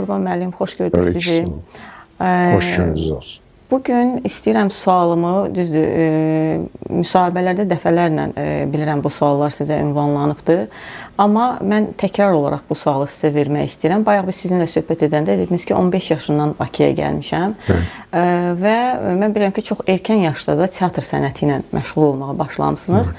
Qurban müəllim, xoş gördük sizi. Xoş gününüz olsun. Bugün istəyirəm sualımı, düzdür, müsahibələrdə dəfələrlə bilirəm bu suallar sizə ünvanlanıbdır. Amma mən təkrar olaraq bu sualı sizə vermək istəyirəm. Bayaq biz sizinlə söhbət edəndə dediniz ki, 15 yaşından Bakıya gəlmişəm. Və mən bilirəm ki, çox erkən yaşda da teatr sənəti ilə məşğul olmağa başlamışsınız.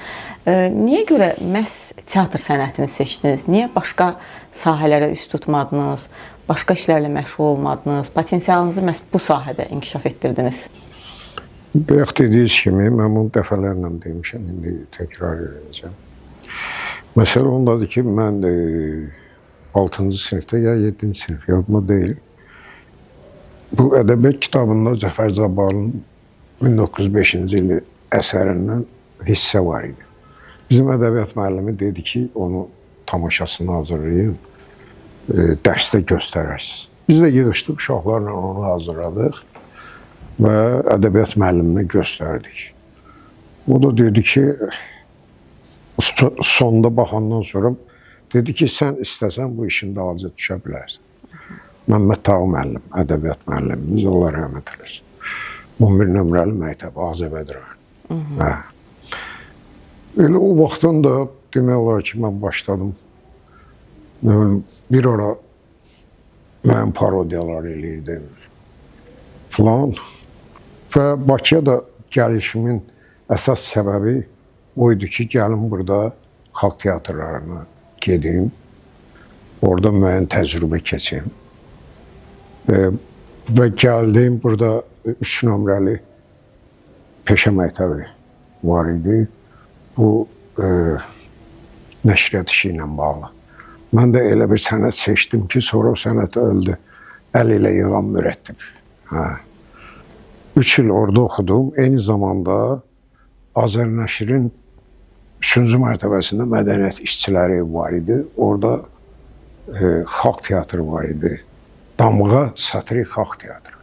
Niyə görə məhz teatr sənətini seçdiniz? Niyə başqa sahələrə üst tutmadınız? Başqa işlərlə məşğul olmadınız? Potensialınızı məhz bu sahədə inkişaf etdirdiniz? Bayaq dediyiniz kimi, mən bunu dəfələrlə demişəm, indi təkrar edəcəm. Məsələ ondadır ki, mən 6-cı sinifdə ya 7-ci sinif, yadıma deyil. Bu ədəbiyyat kitabında Cəfər Cabbarlının 1905-ci ili əsərindən hissə var idi. Bizim ədəbiyyat müəllimi dedi ki, onu tamaşasını hazırlayın, dərsdə göstərərsiniz. Biz də yığışdıq, uşaqlarla onu hazırladıq və ədəbiyyat müəlliminə göstərdik. O da dedi ki, sonunda baxandan sonra dedi ki, sən istəsən bu işin dalınca düşə bilərsən. Məmməd Tağı müəllim, ədəbiyyat müəllimimiz, Allah rəhmət eləsin. 11 nömrəli məktəb, Azəbəd rayonu. Elə o vaxtdan da demək olar ki, mən başladım. Bir ara mən parodiyalar eləyirdim filan. Və Bakıya da gəlişimin əsas səbəbi o idi ki, gəlim burada xalq teatrlarına gedim. Orada müəyyən təcrübə keçim. Və gəldim, burada 3 nömrəli peşə məktəbi var idi. Bu nəşriyyat işi ilə bağlı. Mən də elə bir sənət seçdim ki, sonra o sənət öldü. Əl ilə yığan mürəttib. 3 il orada oxudum. Eyni zamanda Azərnəşrin 3-cü mərtəbəsində mədəniyyət işçiləri var idi. Orada xalq teatrı var idi. Damğa satirik xalq teatrı.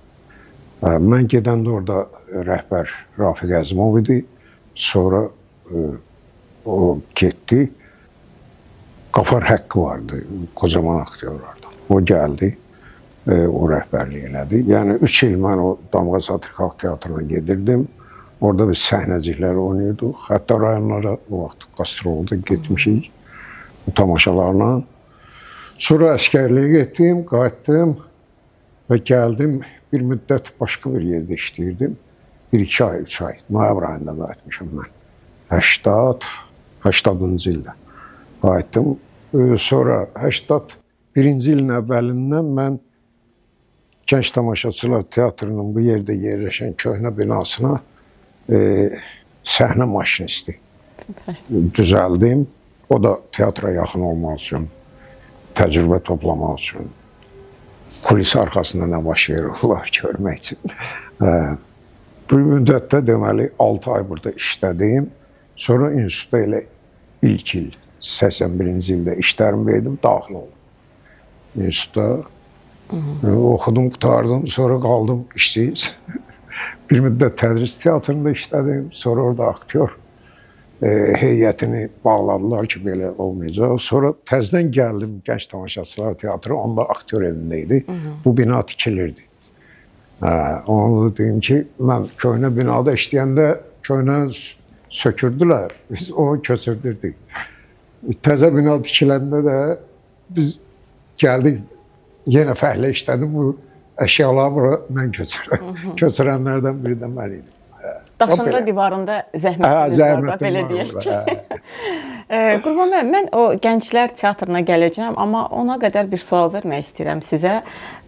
Mən gedəndə orada rəhbər Rafiq Əzimov idi. Sonra o getdi. Qafar Haqqı vardı, kocaman aktyorlardan. O gəldi, o rəhbərlik elədi. Yəni 3 il mən o Damğa Satirik Xalq Teatrına gedirdim. Orada biz səhnəciklər oynayırdıq. Hətta rayonlara o vaxt qastrolda getmişik tamaşalarla. Sonra əskərliyə getdim, qayıtdım və gəldim. Bir müddət başqa bir yerdə işləyirdim. 1-2 ay, 3 ay, noyabr ayında qayıtmışam mən. 80-cı ildə qayıtdım. Sonra 81-ci ilin əvvəlindən mən Gənc Tamaşaçılar Teatrının bu yerdə yerləşən köhnə binasına səhnə maşinisti düzəldim. O da teatra yaxın olmaq üçün, təcrübə toplamaq üçün, kulis arxasında nə baş verirlər görmək üçün. Bir müddətdə deməli 6 ay burada işlədim. Sonra institutda elə ilk il 81-ci ildə işlərimi verdim, daxil oldum institutda. Oxudum, qutardım, sonra qaldım işsiz. Bir müddət tədris teatrında işlədim, sonra orada aktyor heyətini bağladılar ki, belə olmayacaq. Sonra təzdən gəldim Gənc Tamaşaçılar Teatrı, onda aktyor evində idi. Bu bina tikilirdi. Onu da deyim ki, mən köhnə binada işləyəndə köhnə sökürdülər, biz o köçürdürdük. Təzə bina tikiləndə də biz gəldik, yenə fəhlə işlədim, bu əşyaları bura mən köçürəm. Köçürənlərdən biri də mən idim. Daşında divarında zəhmətiniz var da, belə deyək ki. Qurban müəllim, mən o Gənclər Teatrına gələcəm, amma ona qədər bir sual vermək istəyirəm sizə.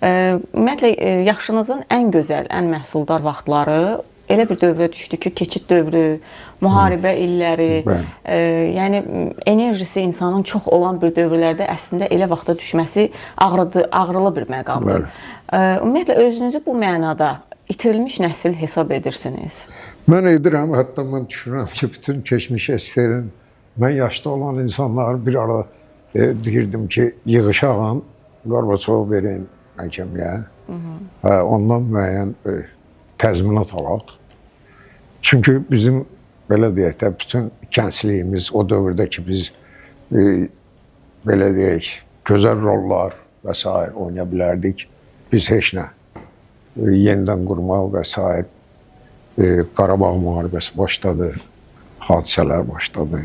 Ümumiyyətlə, yaşınızın ən gözəl, ən məhsuldar vaxtları elə bir dövrə düşdü ki, keçid dövrü, müharibə illəri, yəni enerjisi insanın çox olan bir dövrlərdə əslində elə vaxta düşməsi ağrılı bir məqamdır. Ümumiyyətlə, özünüzü bu mənada itirilmiş nəsil hesab edirsiniz? Mən edirəm, hətta mən düşünürəm ki, bütün keçmiş əsərin, mən yaşda olan insanları bir ara deyirdim ki, yığışağın, Qorbaçov verin məhkəməyə, ondan müəyyən təzminat alaq. Çünki bizim, belə deyək də, bütün kənsliyimiz, o dövrdə ki, biz, belə deyək, gözəl rollar, və s. oynaya bilərdik. Biz heç nə. Yenidən qurmaq və s. Qarabağ müharibəsi başladı, hadisələr başladı.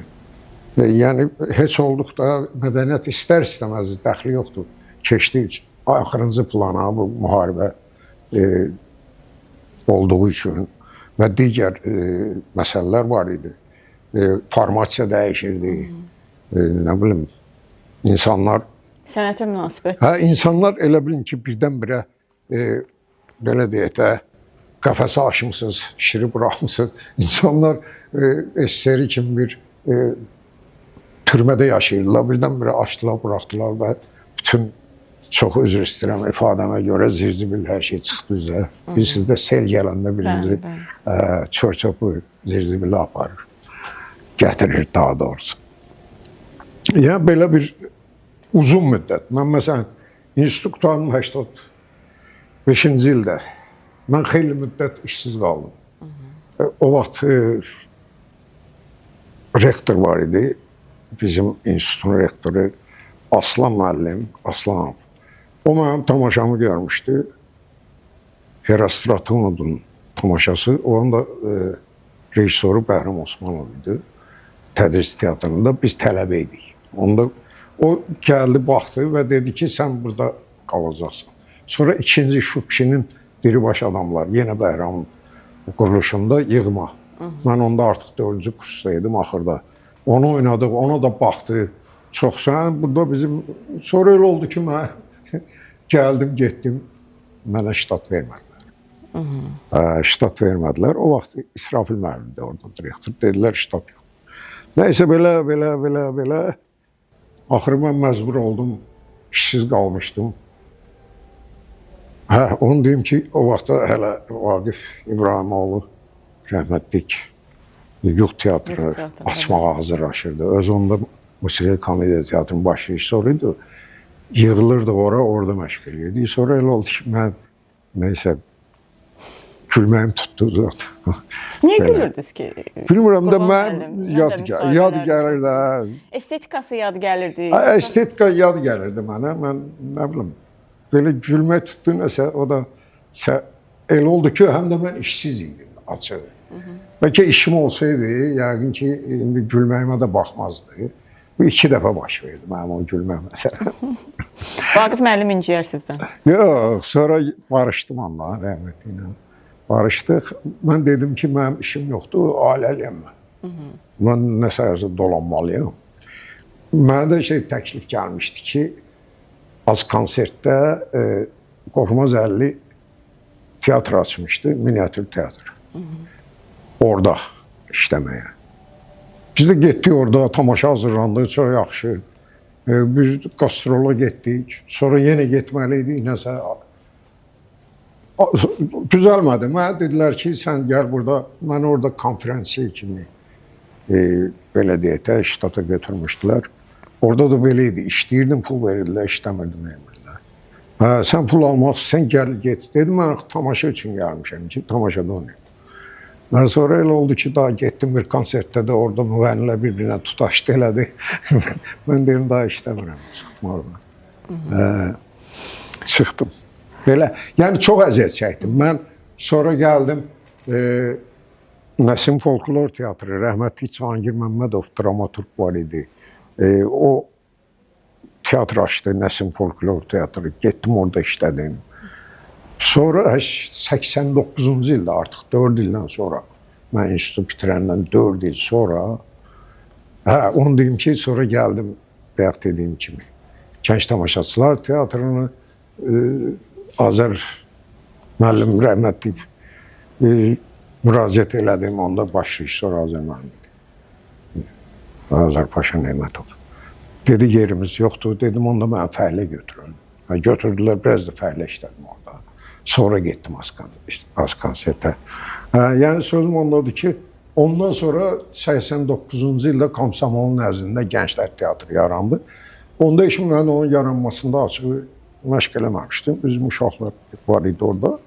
Yəni, heç olduqda mədəniyyət istər-istəməz dəxli yoxdur. Keçdi axırıncı plana bu müharibə olduğu üçün və digər məsələlər var idi. Formasiya dəyişirdi, nə bilim, insanlar... Sənətə münasibət. Hə, insanlar elə bilin ki, birdən-birə, belə deyək də, qəfəsə aşımsınız, şiri buraxmısınız. İnsanlar SSR kimi bir türmədə yaşayırdılar, birdən-birə açdılar, buraxdılar və bütün, çox üzr istəyirəm, ifadəmə görə zirzibil hər şey çıxdı üzə. Biz sizdə sel gələndə birinci çör-çöpü zirzibili aparır, gətirir daha doğrusu. Yəni, belə bir uzun müddət. Mən, məsələn, institut qutarım 85-ci ildə. Mən xeyli müddət işsiz qaldım. O vaxt rektor var idi, bizim institutun rektoru Aslan müəllim, Aslanov. O mənim tamaşamı görmüşdü. Herostratonun tamaşası. Onun da rejissoru Bəhram Osmanov idi. Tədris teatrında biz tələbə idik. Onda o gəldi, baxdı və dedi ki, sən burada qalacaqsan. Sonra ikinci Şükşinin diribaş adamlar, yenə Bəhramın quruluşunda yığma. Mən onda artıq 4-cü kursdaydım axırda. Onu oynadıq, ona da baxdı. Çox sən, burada bizim... Sonra elə oldu ki, mən gəldim, getdim, mənə ştat vermədilər. Ştat vermədilər. O vaxt İsrafil müəllim də orada direktor. Dedilər, ştat yox. Nəysə, belə. Axırı mən məcbur oldum, işsiz qalmışdım. Hə, onu deyim ki, o vaxtda hələ Vaqif İbrahimoğlu rəhmətlik Yuq teatrı açmağa hazırlaşırdı. Öz onda Musiqi Komediya Teatrının baş rejissoru idi. Yığılırdı orada məşq edirdi. Sonra elə oldu ki, mən neysə gülməyim tutdu zaten. Niyə gülürdünüz ki? Bilmirəm də mən yad gəlir də. Estetikası yad gəlirdi. Estetika yad gəlirdi mənə. Mən nə bilim, belə gülmək tutdu nəsə, o da elə oldu ki, həm də mən işsiz idim, açıq. Bəlkə işim olsaydı, yəqin ki, indi gülməyimə də baxmazdı. Bu 2 dəfə baş verdi mənim o gülməm məsələn. Vaqif müəllim inciyər sizdən. Yox, sonra barışdım onunla, rəhmətli ilə. Barışdıq. Mən dedim ki, mənim işim yoxdur, ailəliyəm mən. Mən nəsə dolanmalıyım. Mənə də təklif gəlmişdi ki, az konsertdə Qorxmaz 50 teatr açmışdı, miniatür teatr. Orada işləməyə. Biz də getdik orada, tamaşa hazırlandı, çox yaxşı. Bir qastrola getdik, sonra yenə getməli idik, nəsə düzəlmədi. Mənə dedilər ki, sən gəl burada, mən orada konferansiya kimi, belə deyək də, ştata götürmüşdülər. Orada da belə idi, işləyirdim, pul verirdilər, işləmirdim, vermirlər. Sən pul almaq, sən gəl, get. Dedim, mən tamaşa üçün gəlmişəm ki, tamaşada oynayım. Sonra elə oldu ki, daha getdim bir konsertdə də orada müğənnilər bir-birinə tutaşdı elədi. Mən dedim, daha işləmirəm, çıxdım oradan. Çıxdım. Belə, yəni çox əziyyət çəkdim. Mən sonra gəldim, Nəsim Folklor Teatrı, rəhmətli Cahangir Məmmədov dramaturq var idi. O teatr açdı, Nəsim Folklor Teatrı. Getdim orada işlədim. Sonra 89-cu ildə artıq 4 ildən sonra, mən institut bitirəndən 4 il sonra, onu deyim ki, sonra gəldim, bayaq dediyim kimi, Gənc Tamaşaçılar Teatrını, Azər müəllim rəhmətli müraciət elədim, onda baş rejissor Azər müəllim idi. Azər Paşa Neymətov. Dedi, yerimiz yoxdur, dedim, onda mənə fəhlə götürün. Götürdülər, biraz da fəhlə işlədim orada. Sonra getdim az konsertə. Yəni sözüm ondadır ki, ondan sonra 89-cu ildə Komsomolun nəzdində Gənclər Teatrı yarandı. Onda işim mən onun yaranmasında açıq məşq eləməmişdim. Bizim uşaqlar var idi orada.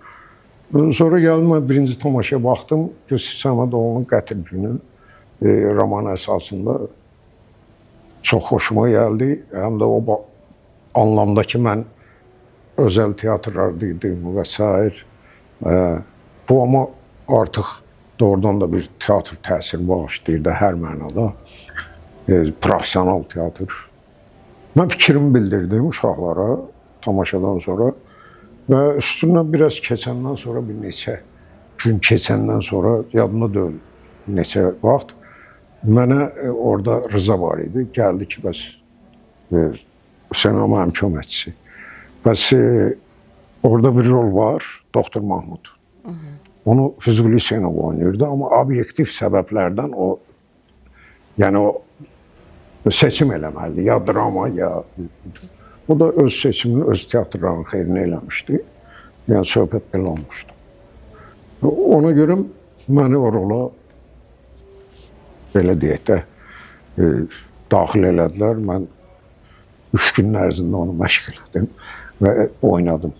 Sonra gəldim, mən birinci tamaşaya baxdım. Yusif Səmədoğlu'nun Qətl günü roman əsasında çox xoşuma gəldi. Həm də o anlamda ki, mən özel tiyatrolardaydım və s. Bu ama artıq doğrudan da bir teatr təsiri bağışlayırdı hər mənada. Profesional teatr. Mən fikrimi bildirdim uşaqlara tamaşadan sonra və üstündən biraz keçəndən sonra bir neçə gün keçəndən sonra yadımda deyil neçə vaxt mənə orada Rıza var idi. Gəldi ki, bəs Hüseyn mənim köməkçisi. Bəs orada bir rol var, Doktor Mahmud. Onu Füzuli Hüseynov oynayırdı, amma obyektiv səbəblərdən o, yəni o seçim eləməli, ya drama, ya... O da öz seçimini, öz teatrlarının xeyrinə eləmişdi. Yəni söhbət belə olmuşdu. Ona görə məni o rola belə deyək də daxil elədilər. Mən 3 gün ərzində onu məşq elədim və oynadım.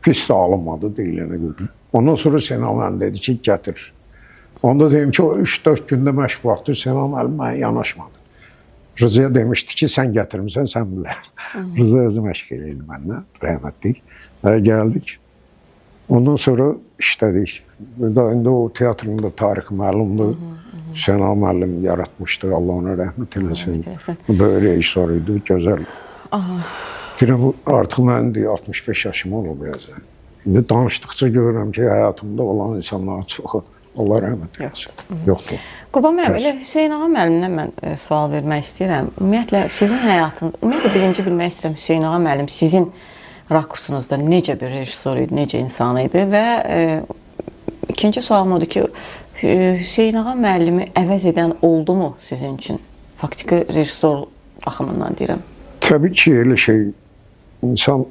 Pis də alınmadı deyilənə görə. Ondan sonra Sənan müəllim dedi ki, gətir. Onda dedim ki, o 3-4 gündə məşq vaxtı Sənan müəllim mənə yanaşmadı. Rıza'ya demişdi ki, sən gətirmirsən, sən bilər. Rıza özü məşq eləyirdi məndən, rəhmətlik. Gəldik. Ondan sonra işlədik. İndi o teatrın da tarixi məlumdur. Sənan müəllim yaratmışdı, Allah ona rəhmət eləsin. Böyük rejissor idi, gözəl. Artıq mən 65 yaşım olub biraz. İndi danışdıqca görürəm ki, həyatımda olan insanların çoxu Allah rəhmət eləsin. Yoxdur. Qurban müəllim, elə Hüseyn ağa müəllimdən mən sual vermək istəyirəm. Ümumiyyətlə, sizin həyatınız, ümumiyyətlə birinci bilmək istəyirəm, Hüseyn ağa müəllim sizin rakursunuzda necə bir rejissor idi, necə insan idi və ikinci sualım odur ki, Hüseyn ağa müəllimi əvəz edən oldu mu sizin üçün? Faktiki rejissor baxımından deyirəm. Təbii ki, elə şey, insan,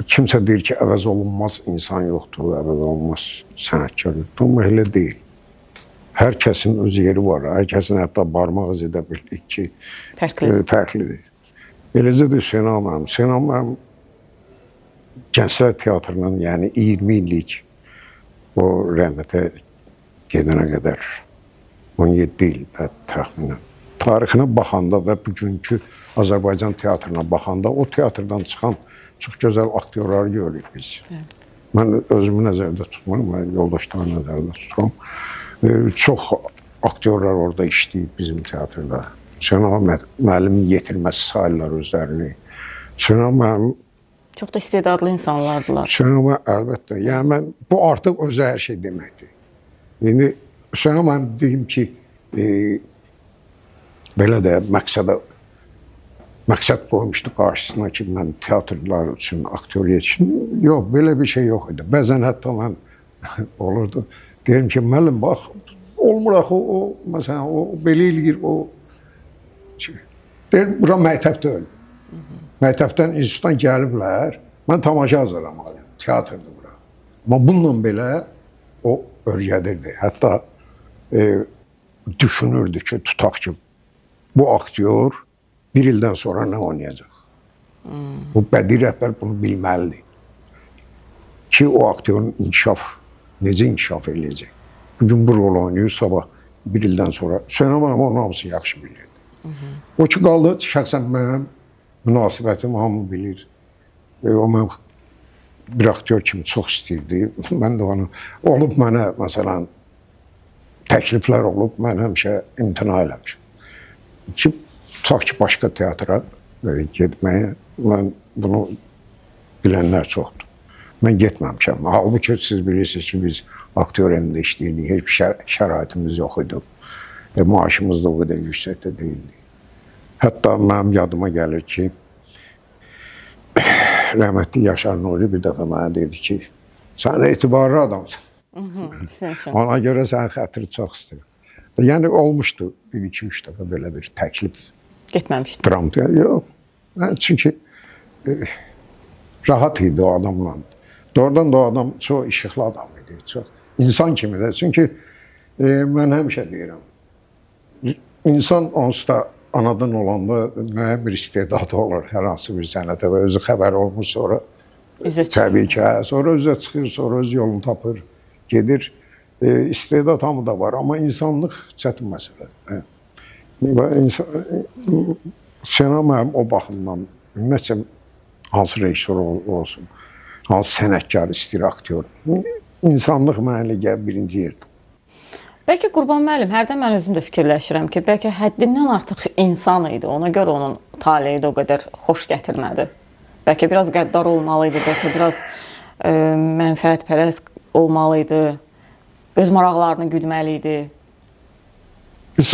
kimsə deyir ki, əvəz olunmaz insan yoxdur, əvəz olunmaz sənətkar yoxdur, amma elə deyil. Hər kəsin öz yeri var, hər kəsin hətta barmaq izi də bildik ki, fərqlidir. Eləcə də Hüseyn ağa müəllim. Hüseyn ağa müəllim Gənclər Teatrının, yəni 20 illik o rəhmətə gedənə qədər 17 il təxminən. Tarixinə baxanda və bugünkü Azərbaycan teatrına baxanda o teatrdan çıxan çox gözəl aktyorları görürük biz. Mən özümü nəzərdə tutmuram, mən yoldaşlarımı nəzərdə tuturam. Çox aktyorlar orada işləyib bizim teatrda. Hüseyn ağa müəllimin yetirməsi sayırlar özlərini. Hüseyn ağa müəllim çox da istedadlı insanlardılar. Hüseyn ağa əlbəttə. Yəni mən bu artıq özü hər şey deməkdir. İndi Hüseyn ağa müəllim deyim ki, belə də məqsəd qoymuşdu qarşısına ki, mən teatrlar üçün, aktyor yetişim. Yox, belə bir şey yox idi. Bəzən hətta mən olurdu. Deyirəm ki, müəllim, bax, olmur axı, məsələn, o belə eləyir, o... Deyirəm, bura məktəb deyil. Məktəbdən, institutdan gəliblər, mən tamaşa hazırlamalıyım, teatrdır bura. Amma bununla belə o örgədirdi. Hətta düşünürdü ki, tutaq ki, bu aktyor bir ildən sonra nə oynayacaq? Bu bədii rəhbər bunu bilməlidir. Ki, o aktyorun necə inkişaf eləyəcək? Bugün bu rol oynayır, sabah bir ildən sonra. Hüseyn ağa müəllim onun hamısı yaxşı bilirdi. O ki, qaldı, şəxsən mənim münasibətim hamı bilir. O mən bir aktyor kimi çox istəyirdi. Mən də onu, olub mənə, məsələn, təkliflər olub, mən həmişə imtina eləmişim. Ki, tutaq ki, başqa teatra getməyə, mən bunu bilənlər çoxdur. Mən getməmişəm. Halbuki siz bilirsiniz ki, biz aktyor evində işləyirdik, heç bir şəraitimiz yox idi. Maaşımız da o qədər yüksəkdə deyildi. Hətta mənim yadıma gəlir ki, rəhmətli Yaşar Nuri bir dəfə mənə dedi ki, sən etibarlı adamsın. Ona görə sənin xətri çox istəyir. Yəni olmuşdu 1-2-3 dəfə belə bir təklif. Getməmişdi. Dramda. Yox. Çünki rahat idi o adamla. Doğrudan da o adam çox işıqlı adam idi. Çox insan kimi də. Çünki mən həmişə deyirəm. İnsan onsuz da anadan olanda müəyyən bir istedadı olur hər hansı bir sənətə və özü xəbər olmur sonra. Təbii ki, sonra özə çıxır, sonra öz yolunu tapır, gedir. İstedad hamıda var, amma insanlıq çətin məsələdir. Hüseyn ağa müəllim o baxımdan, ümumiyyətcə hansı rejissor olsun, hansı sənətkar istəyir aktyor. İnsanlıq mənə gəlir birinci yerdə. Bəlkə Qurban müəllim, hərdən mən özüm də fikirləşirəm ki, bəlkə həddindən artıq insan idi. Ona görə onun taleyi də o qədər xoş gətirmədi. Bəlkə biraz qəddar olmalı idi, bəlkə biraz mənfəətpərəst olmalı idi. Öz maraqlarını güdməli idi.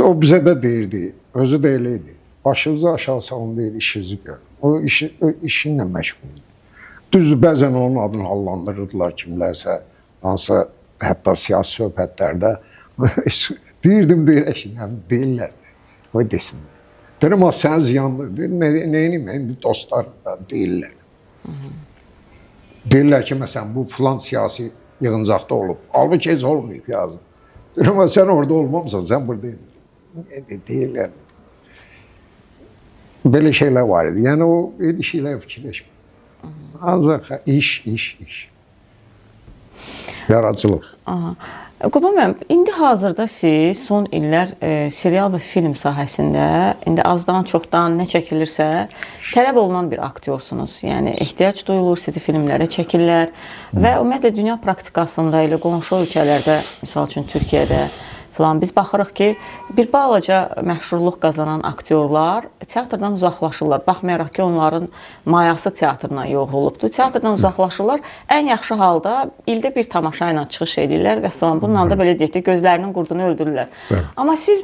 O bizə də deyirdi, özü də elə idi. Başınızı aşağı salın deyir, işinizi görün. O işinlə məşğul idi. Düzdür, bəzən onun adını hallandırırdılar kimlərsə, hansısa hətta siyasi söhbətlərdə. Deyirdim, deyirlər. O desin. Deyirəm, sən ziyanlı. Neyini, indi dostlar deyirlər. Deyirlər ki, məsələn, bu filan siyasi yığıncaqda olub. Halbuki heç olmayıb yazın. Deyirəm, sən orada olmamısan, sən burada deyirlər. Belə şeylər var idi. Yəni, o elə şeylər fikirləşmir. Ancaq iş. Yaradıcılıq. Qurban müəllim, indi hazırda siz son illər serial və film sahəsində indi azdan çoxdan nə çəkilirsə tələb olunan bir aktyorsunuz. Yəni ehtiyac duyulur, sizi filmlərə çəkirlər və ümumiyyətlə dünya praktikasında elə qonşu ölkələrdə, misal üçün Türkiyədə falan biz baxırıq ki, bir balaca məşhurluq qazanan aktyorlar teatrdan uzaqlaşırlar. Baxmayaraq ki, onların mayası teatrına yoğrulubdur. Teatrdan uzaqlaşırlar. Ən yaxşı halda ildə bir tamaşa ilə çıxış edirlər və salam. Bununla da belə deyək ki, gözlərinin qurdunu öldürürlər. Amma siz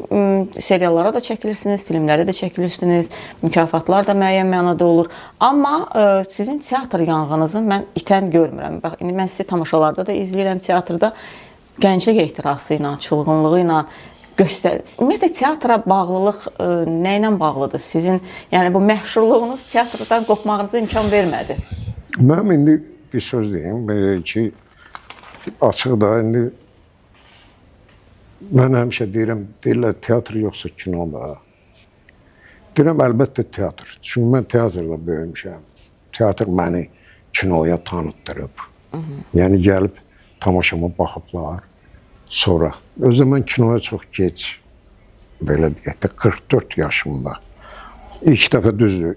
seriallara da çəkilirsiniz, filmlərə də çəkilirsiniz, mükafatlar da müəyyən mənada olur. Amma sizin teatr yanğınızı mən itən görmürəm. Bax, indi mən sizi tamaşalarda da izləyirəm teatrda. Gənclik ehtirası ilə, çılğınlığı ilə göstərir. Ümumiyyətlə, teatra bağlılıq nə ilə bağlıdır? Sizin, yəni bu məşhurluğunuz teatrdan qopmağınıza imkan vermədi. Mənim indi bir söz deyim, belə ki, açıq da, indi mən həmişə deyirlər teatr yoxsa kino da. Deyirəm, əlbəttə teatr. Çünki mən teatrda böyümüşəm. Teatr məni kinoya tanıtdırıb. Yəni, gəlib tamaşama baxıblar. Sonra, özü mən kinoya çox gec, belə deyək də, 44 yaşımda. İlk dəfə düzdür,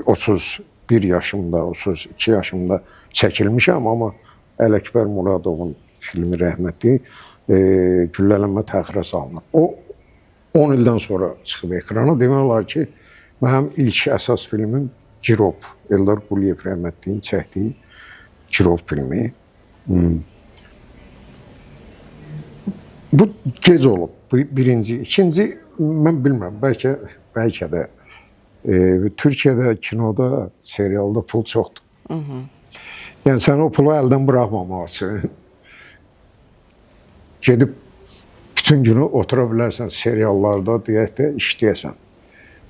31 yaşımda, 32 yaşımda çəkilmişəm, amma Ələkbər Muradovun filmi rəhmətli güllələnmə təxirə salınıb. O, 10 ildən sonra çıxıb ekrana. Demək olar ki, mənim ilk əsas filmim Girov, Eldar Quliyev rəhmətliyin çəkdiyi Girov filmi. Bu gec olub, birinci. İkinci, mən bilmirəm, bəlkə də Türkiyədə, kinoda, serialda pul çoxdur. Yəni, sən o pulu əldən buraxmamaq üçün gedib bütün günü otura bilərsən seriallarda, deyək də, işləyəsən.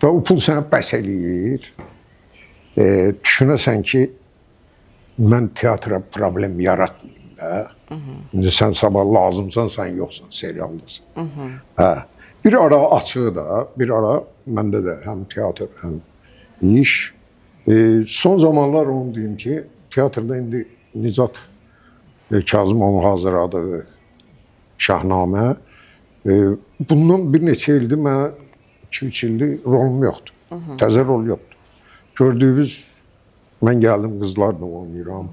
Və o pul sənə bəs eləyir. Düşünəsən ki, mən teatra problem yaratmayayım da. İndi sən sabah lazımsan, sən yoxsan, serialdasın. Bir ara açığı da, bir ara məndə də həm teatr, həm iş. Son zamanlar onu deyim ki, teatrda indi Nicat Kazımovun hazırladığı Şahnamə. Bundan bir neçə ildir mənə 2-3 ildir rolum yoxdur. Təzə rol yoxdur. Gördüyünüz, mən gəldim qızlarla oynayıram.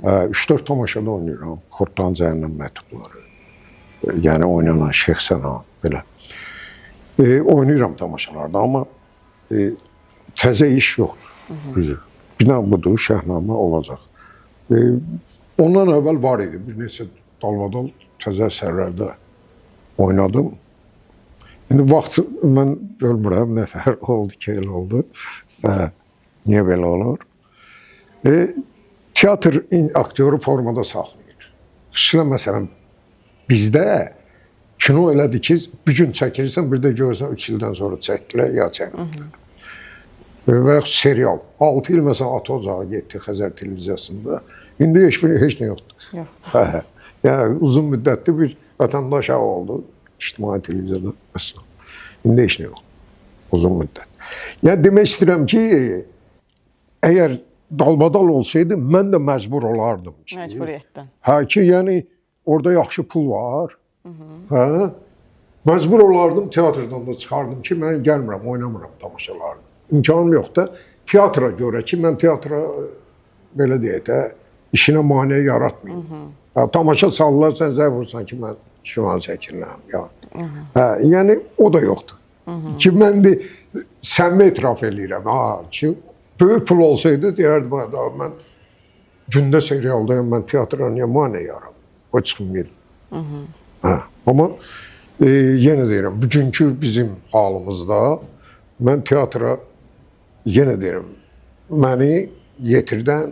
3-4 tamaşada oynayıram. Xortdan Cəhənnəm məktubları. Yəni oynanan Şeyx Səna, belə. Oynayıram tamaşalarda, amma təzə iş yoxdur. Bina budur, Şahnamə olacaq. Ondan əvvəl var idi, bir neçə dalbadal təzə əsərlərdə oynadım. İndi vaxt mən görmürəm, nə fərq oldu ki, elə oldu. Niyə belə olur? Teatr aktyoru formada saxlayır. Xüsusilə, məsələn, bizdə kino elədir ki, bir gün çəkirsən, bir də görürsən 3 ildən sonra çəkdilər, ya çəkdilər. Və yaxud serial. 6 il məsələn Ata Ocağı getdi Xəzər televiziyasında. İndi heç nə yoxdur. Yəni uzun müddətli bir vətəndaş oldu ictimai televiziyada məsələn. İndi heç nə yoxdur. Uzun müddət. Yəni demək istəyirəm ki, əgər dalbadal olsaydı, mən də məcbur olardım. Məcburiyyətdən. Ki, yəni orada yaxşı pul var. Məcbur olardım, teatrdan da çıxardım ki, mən gəlmirəm, oynamıram tamaşalarda. İmkanım yoxdur. Teatra görə ki, mən teatra belə deyək də, işinə maneə yaratmayın. Tamaşa salırlar, sən zəng vursan ki, mən şivan çəkirəm. Yəni, o da yoxdur. Ki, mən de səmimi etiraf edirəm. Ki, böyük pul olsaydı, deyərdim, mən gündə serialdayım, mən teatra niyə maneə yaram? O çıxmayır. Amma yenə deyirəm, bugünkü bizim halımızda mən teatra, yenə deyirəm, məni yetirdən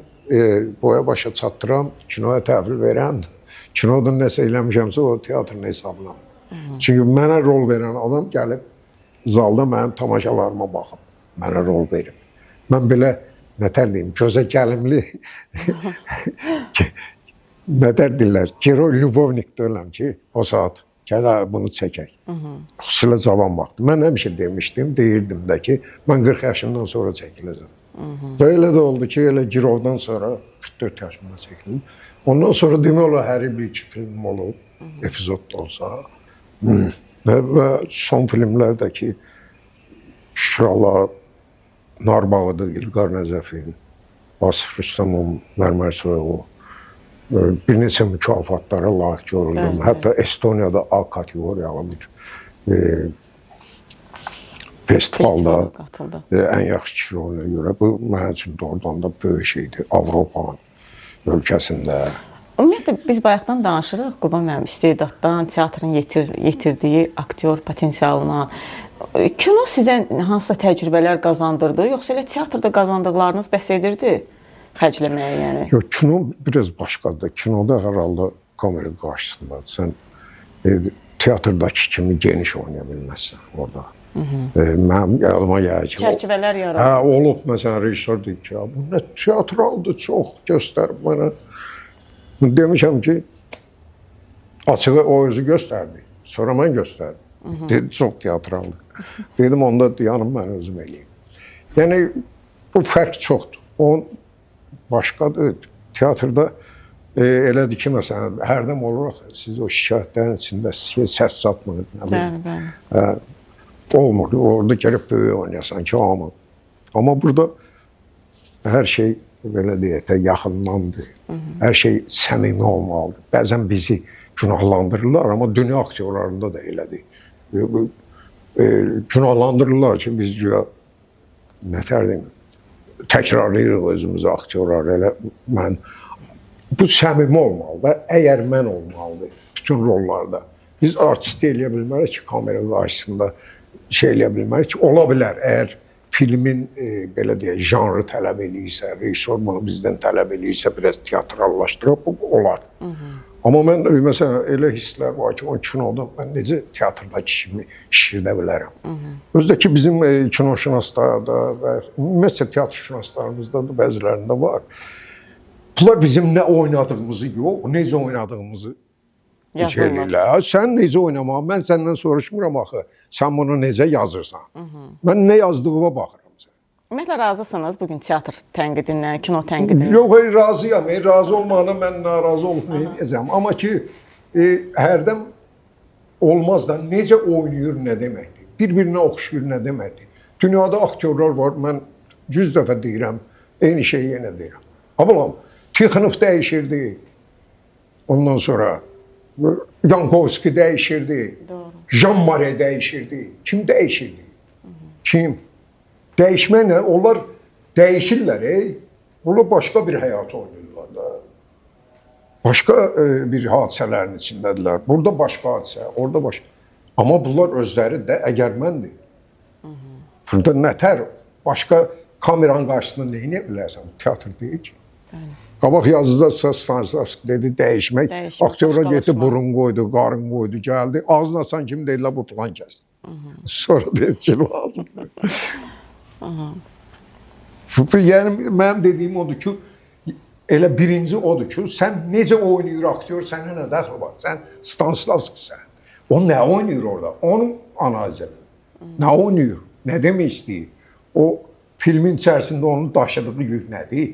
boya başa çatdıram, kinoya təhvil verəm. Kinoda nəsə eləmişəmsə, o teatrın hesabına. Çünki mənə rol verən adam gəlib, zalda mənim tamaşalarıma baxıb, mənə rol verib. Mən belə, nətər deyim, gözə gəlimli, nətər deyirlər, Gero Lyubovnik deyirəm ki, o saat gələ bunu çəkək. Xüsusilə cavan vaxtı. Mən həmişə demişdim, deyirdim də ki, mən 40 yaşından sonra çəkiləcəm. Və elə də oldu ki, elə Girovdan sonra 44 yaşımda çəkildim. Ondan sonra demək olar, hər bir-iki film olub, epizod da olsa. Və son filmlərdəki Şiralar, Narbağıdır, İlqar Nəzəfin, Vasif Rüstəmov, Mərmər Soyuğu, bir neçə mükafatlara layiq görüldüm. Hətta Estoniyada A kateqoriyalı bir festivalda ən yaxşı kinoya görə. Bu, mənim üçün doğrudan da böyük şeydir. Avropanın ölkəsində. Ümumiyyətlə, biz bayaqdan danışırıq, Qurban müəllim, istedaddan, teatrın yetirdiyi aktyor potensialına. Kino sizə hansısa təcrübələr qazandırdı, yoxsa elə teatrda qazandıqlarınız bəs edirdi xərcləməyə, yəni? Yox, kino biraz başqadır. Kinoda hər halda kamera qarşısında sən teatrdakı kimi geniş oynaya bilməzsən orada. Mənim yadıma gəlir ki, çərçivələr yaradır. Olub, məsələn, rejissor deyir ki, bu nə teatraldır, çox göstərib mənə. Demişəm ki, açığı o özü göstərdi, sonra mən göstərdim. Dedi, çox teatraldır. Dedim, onda yanım mən özüm eləyim. Yəni, bu fərq çoxdur. O başqadır. Teatrda elədir ki, məsələn, hərdən olaraq siz o şikayətlərin içində səs satmayın. Bəli. Olmur. Orada gəlib böyük oynayasan ki, amma burada hər şey belə deyək də yaxındandır. Hər şey səmimi olmalıdır. Bəzən bizi günahlandırırlar, amma dünya aktyorlarında da elədir. Günahlandırırlar ki, biz güya nətər deyim, təkrarlayırıq özümüzü aktyorlar. Elə mən, bu səmimi olmalıdır. Əgər mən olmalıdır bütün rollarda. Biz artist eləyə bilmərik ki, kamera qarşısında şey eləyə bilmərik ki, ola bilər, əgər filmin belə deyək, janrı tələb edirsə, rejissor bunu bizdən tələb edirsə, biraz teatrallaşdırıb, olar. Amma mən, məsələn, elə hisslər var ki, o kinoda mən necə teatrdakı kimi şişirdə bilərəm. Özdəki bizim kinoşünaslarda və ümumiyyətlə teatrşünaslarımızda da bəzilərində var. Bunlar bizim nə oynadığımızı yox, necə oynadığımızı yazırlar. Sən necə oynamağı, mən səndən soruşmuram axı, sən bunu necə yazırsan. Mən nə yazdığıma baxıram. Ümumiyyətlə, razısınız bugün teatr tənqidindən, kino tənqidindən? Yox, razıyam. Razı olmağına mən narazı olmayacağam. Amma ki, hərdən olmaz da necə oynayır nə deməkdir? Bir-birinə oxşuyur nə deməkdir? Dünyada aktyorlar var, mən 100 dəfə deyirəm, eyni şeyi yenə deyirəm. Ablam, Tixanov dəyişirdi. Ondan sonra Yankovski dəyişirdi. Jean Marais dəyişirdi. Kim dəyişirdi? Kim? Dəyişməklə onlar dəyişirlər. Onlar başqa bir həyat oynayırlar da. Başqa bir hadisələrin içindədirlər. Burada başqa hadisə, orada başqa. Amma bunlar özləri də əgərməndir. Burada nətər başqa kameranın qarşısında nə edə bilərsən? Teatr deyil ki. Qabaq yazıda Stanislavski dedi dəyişmək. Aktyora getdi, burun qoydu, qarın qoydu, gəldi. Ağzını açan kimi dedilər, bu filan kəsdi. Sonra dedi ki, lazımdır. Yəni, mənim dediyim odur ki, elə birinci odur ki, sən necə oynayır aktyor, sənə nə dəxli var? Sən Stanislavskisən. O nə oynayır orada? Onu analiz edin. Nə oynayır? Nə demək istəyir? O filmin içərisində onun daşıdığı yük nədir?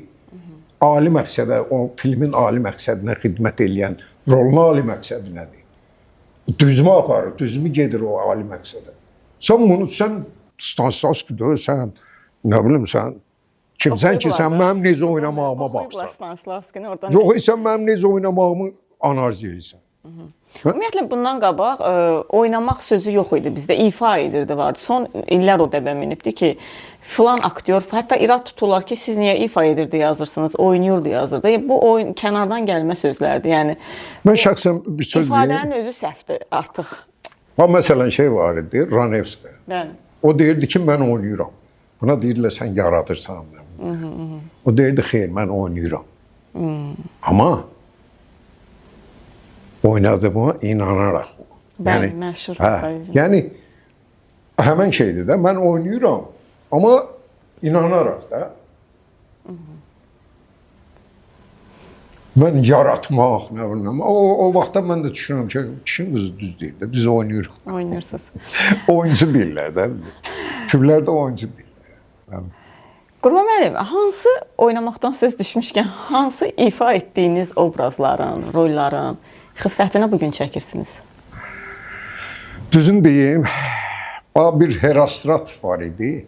Ali məqsədə, o filmin ali məqsədinə xidmət eləyən rolun ali məqsədi nədir? Düzmü aparır, düzmü gedir o ali məqsədə. Sən bunu, sən Stanislavski deyil, sən, nə bilim, sən Kimsən ki, sən mənim necə oynamağıma baxsan. Stanislavskini oradan. Yox, sən mənim necə oynamağımı analiz edirsən. Ümumiyyətlə bundan qabaq oynamaq sözü yox idi bizdə, ifa edirdi vardı. Son illər o dəbə minibdi ki, filan aktyor, hətta irad tuturlar ki, siz niyə ifa edirdi yazırsınız, oynayırdı yazırdı. Bu oyun kənardan gəlmə sözlərdir. Yəni Mən şəxsən bir söz deyim. İfadənin özü səhvdir artıq. Məsələn şey var idi, Ranevski. Bəli. O deyirdi ki, mən oynayıram. Buna deyirlər, sən yaradırsan. O deyirdi, xeyr, mən oynayıram. Amma oynadığıma inanaraq. Bəli, məşhur. Yəni, həmən şeydir də, mən oynayıram, amma inanaraq da. Mən yaratmaq, nə bilməm. O vaxtda mən də düşünürəm ki, kişinin qızı düz deyil də, biz oynayırıq. Oynayırsınız. Oyuncu deyirlər də. Türklər də oyuncu deyirlər. Qurban müəllim, hansı oynamaqdan söz düşmüşkən, hansı ifa etdiyiniz obrazların, rolların xiffətinə bugün çəkirsiniz? Düzün deyim, bir Herostrat var idi.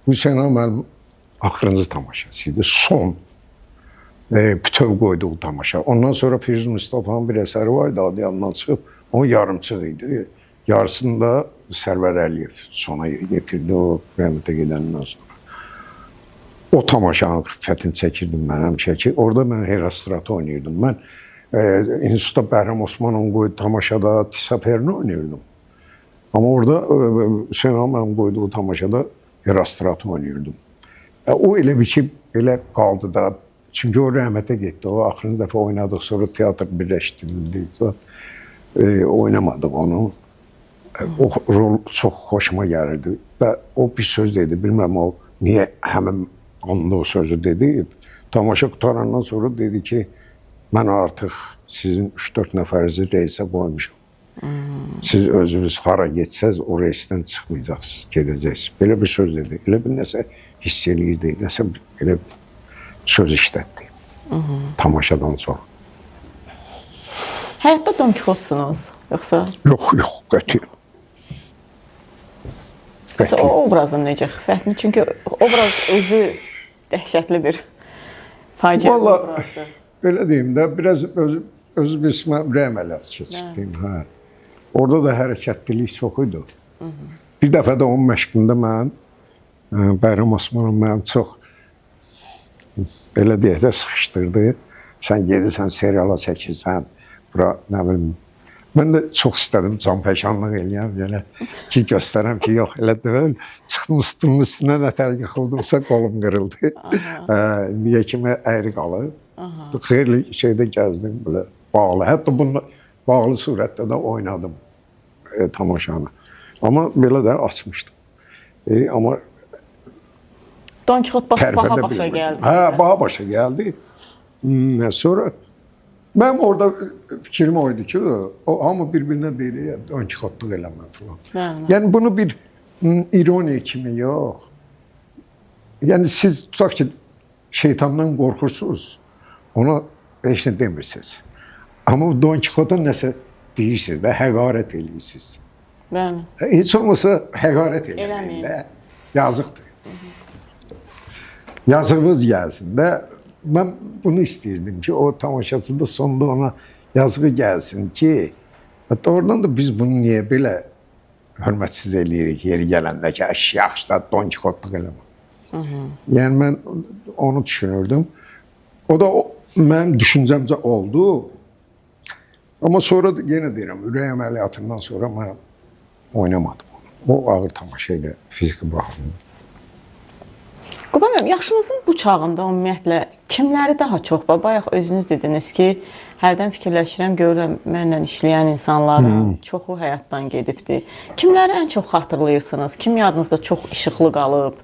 Bu sənə mənim axırıncı tamaşası idi. Son bütöv qoyduğu tamaşa. Ondan sonra Firuz Mustafa'nın bir əsəri var idi, adı yanından çıxıb. O yarımçıq idi. Yarısında Sərvər Əliyev sona yetirdi o rəhmətə gedəndən sonra. O tamaşanın xiffətini çəkirdim mən həmişə ki. Orada mən Herostratı oynayırdım. Mən İnstitutda Bəhram Osmanovun qoyduğu tamaşada Tisaferini oynayırdım. Amma orada Hüseyin Ağamın qoyduğu tamaşada Herostratı oynayırdım. O elə bir ki, belə qaldı da. Çünki o rəhmətə getdi. O axırıncı dəfə oynadıq, sonra teatr birləşdirildi. Oynamadıq onu. O rol çox xoşuma gəlirdi. Və o bir söz dedi. Bilməm o niyə həmin anda o sözü dedi. Tamaşa qutarandan sonra dedi ki, mən artıq sizin 3-4 nəfərinizi reysə qoymuşam. Siz özünüz hara getsəz o reysdən çıxmayacaqsınız, gedəcəksiniz. Belə bir söz dedi. Elə bir nəsə hiss eləyirdi. Nəsə belə bir söz işlətdi. Tamaşadan sonra. Həyatda Don Kixotsunuz, yoxsa? Yox, qətiyyən. O obrazın necə xiffətini? Çünki obraz özü dəhşətli bir faciə obrazdır. Belə deyim də, biraz özü bilsimə ürək əməliyyatı keçirdim. Orada da hərəkətlilik çox idi. Bir dəfə də onun məşqində mən, Bəhram Osmanov mənim çox, belə deyək də, sıxışdırdı. Sən gedirsən, seriala çəkirsən, bura, nə bilim. Mən də çox istədim canpəşanlıq eləyəm, belə ki, göstərəm ki, yox, elə deyil. Çıxdım üstünün üstünə, nətər yıxıldımsa qolum qırıldı. Niyə kimi əyri qalıb. Xeyli şeydə gəzdim, belə bağlı. Hətta bununla bağlı surətdə də oynadım tamaşanı. Amma belə də açmışdım. Amma Don Kixot baha başa gəldi. Hə, baha başa gəldi. Sonra mənim orada fikrim o idi ki, o hamı bir-birinə deyir, Don Kixotluq eləmə falan. Yəni bunu bir ironiya kimi yox. Yəni siz tutaq ki, şeytandan qorxursunuz, ona heç nə demirsiniz. Amma Don Kixota nəsə deyirsiniz də, həqarət eləyirsiniz. Bəli. Heç olmasa həqarət eləməyin də, yazıqdır. Yazığınız gəlsin də. Mən bunu istəyirdim ki, o tamaşasında sonunda ona yazığı gəlsin ki, hətta oradan da biz bunu niyə belə hörmətsiz eləyirik yeri gələndə ki, yaxşı da Don Kixotluq eləmə. Yəni mən onu düşünürdüm. O da mənim düşüncəmcə oldu. Amma sonra yenə deyirəm, ürək əməliyyatından sonra mən oynamadım onu. O ağır tamaşa ilə fiziki baxımda. Qurban müəllim, yaşınızın bu çağında ümumiyyətlə kimləri daha çox? Bayaq özünüz dediniz ki, hərdən fikirləşirəm, görürəm mənlə işləyən insanların çoxu həyatdan gedibdir. Kimləri ən çox xatırlayırsınız? Kim yadınızda çox işıqlı qalıb?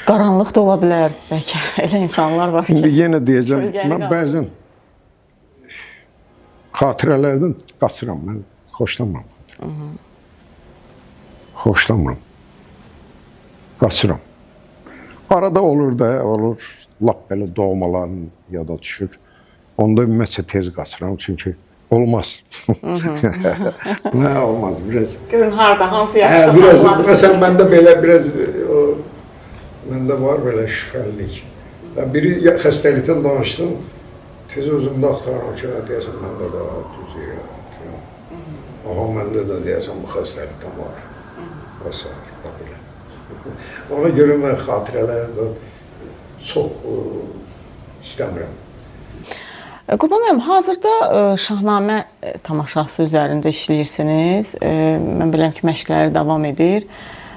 Qaranlıq da ola bilər, bəlkə elə insanlar var ki. İndi yenə deyəcəm, mən bəzən xatirələrdən qaçıram, mən xoşlanmıram. Xoşlanmıram. Qaçıram. Arada olur da, olur. Lap belə doğmaların yada düşür. Onda ümumiyyətcə tez qaçıram, çünki olmaz. Nə olmaz, biraz. Görün harada, hansı yaşda Məsələn, məndə belə biraz Məndə var belə şübhəlilik. Biri xəstəlikdən danışsın, tez özümdə axtaran ki, deyəsən məndə də düzüyor. Aha, məndə də deyəsən bu xəstəlikdən var. Və s. belə. Ona görə mən xatirələrdə çox istəmirəm. Qurban müəllim, hazırda Şahnamə tamaşası üzərində işləyirsiniz. Mən bilirəm ki, məşqləri davam edir.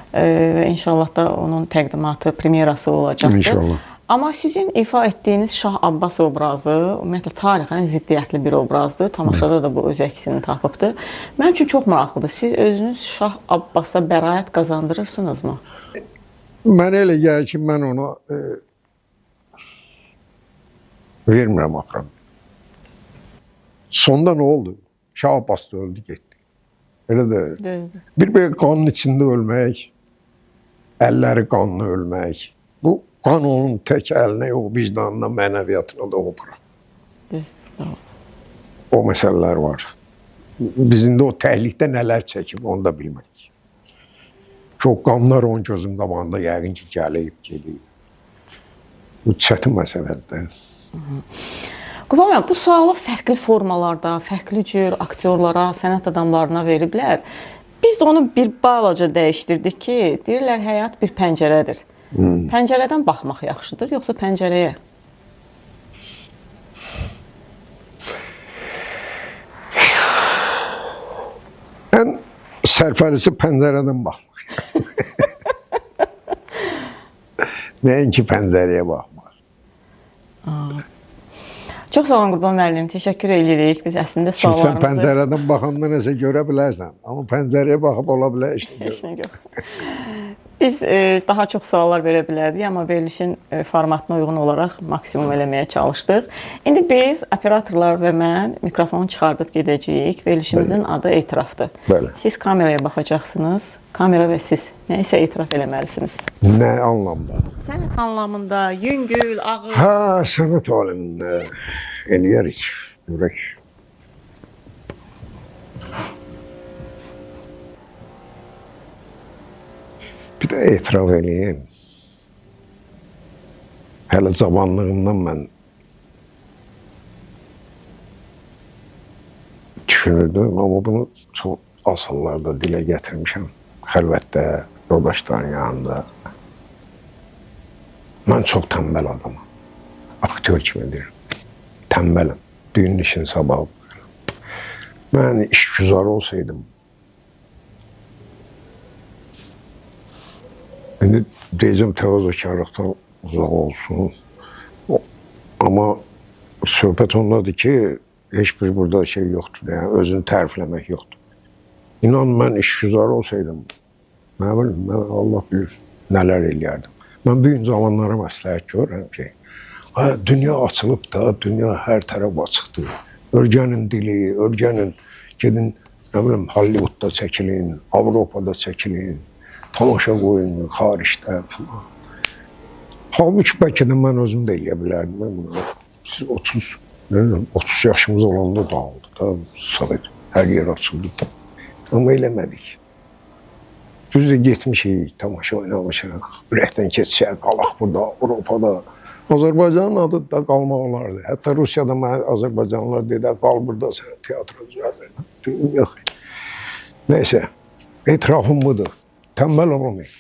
İnşallah da onun təqdimatı, premyerası olacaqdır. İnşallah. Amma sizin ifa etdiyiniz Şah Abbas obrazı, ümumiyyətlə tarixən ziddiyyətli bir obrazdır. Tamaşada da bu öz əksini tapıbdır. Mənim üçün çox maraqlıdır. Siz özünüz Şah Abbasa bəraət qazandırırsınızmı? Mənə elə gəlir ki, mən ona vermirəm aparam. Sonda nə oldu? Şah Abbas da öldü, getdi. Elə də Düzdür. bir belə qanın içində ölmək, əlləri qanlı ölmək. Bu qan onun tək əlinə yox, vicdanına, mənəviyyatına da opura. Düzdür. O məsələlər var. Biz indi o təhlikdə nələr çəkib, onu da bilmirik. Çox qanlar onun gözün qabağında yəqin ki, gəlib, gedib. Bu çətin məsələdir. Qurban müəllim, bu sualı fərqli formalarda, fərqli cür aktyorlara, sənət adamlarına veriblər. Biz də onu bir balaca dəyişdirdik ki, deyirlər həyat bir pəncərədir. Pəncərədən baxmaq yaxşıdır, yoxsa pəncərəyə? Ən sərfərisi pəncərədən baxmaq. Nəinki pəncərəyə baxmaq. Çox sağ olun Qurban müəllim, təşəkkür edirik. Biz əslində Sən suallarımızı... pəncərədən baxanda nəsə görə bilərsən, amma pəncərəyə baxıb ola bilər heç nə Heç nə yox. Biz daha çox suallar verə bilərdik, amma verilişin formatına uyğun olaraq maksimum eləməyə çalışdıq. İndi biz, operatorlar və mən mikrofonu çıxardıb gedəcəyik. Verilişimizin adı etirafdır. Bəli. Siz kameraya baxacaqsınız. Kamera və siz nəyisə etiraf eləməlisiniz. Nə anlamda? Sənət anlamında, yüngül, ağır... Hə, sənət alimində eləyərik, görək. Bir də etiraf eləyim. Hələ cavanlığımdan mən düşünürdüm, amma bunu çox asıllarda dilə gətirmişəm. Xəlvətdə, yoldaşların yanında. Mən çox tənbəl adamım. Aktyor kimi deyirəm. Tənbələm. Düyünün işini sabah. Mən işgüzar olsaydım, indi deyəcəm təvazökarlıqdan uzaq olsun. Amma söhbət ondadır ki, heç bir burada şey yoxdur. Yəni, özünü tərifləmək yoxdur. İnan, mən işgüzar olsaydım, nə bilim, mən Allah bilir, nələr eləyərdim. Mən bu gün zamanlara məsləhət görürəm ki, dünya açılıb da, dünya hər tərəf açıqdır. Ölkənin dili, ölkənin, gedin, nə bilim, Hollywoodda çəkilin, Avropada çəkilin, tamaşa qoyun, xaricdə falan. Halbuki bəlkə də mən özüm də eləyə bilərdim. Mən bunu, siz 30 yaşımız olanda dağıldı da, Sovet, hər yer açıldı. Amma eləmədik. Düzdür, getmişik, tamaşa oynamışıq, ürəkdən keçsək, qalaq burada, Avropada. Azərbaycanın adı da qalmaq olardı. Hətta Rusiyada mənə Azərbaycanlılar dedi, qal burada sən teatra düzəldir. Yox. Nəysə, etirafım budur. Tənbəl olmayın.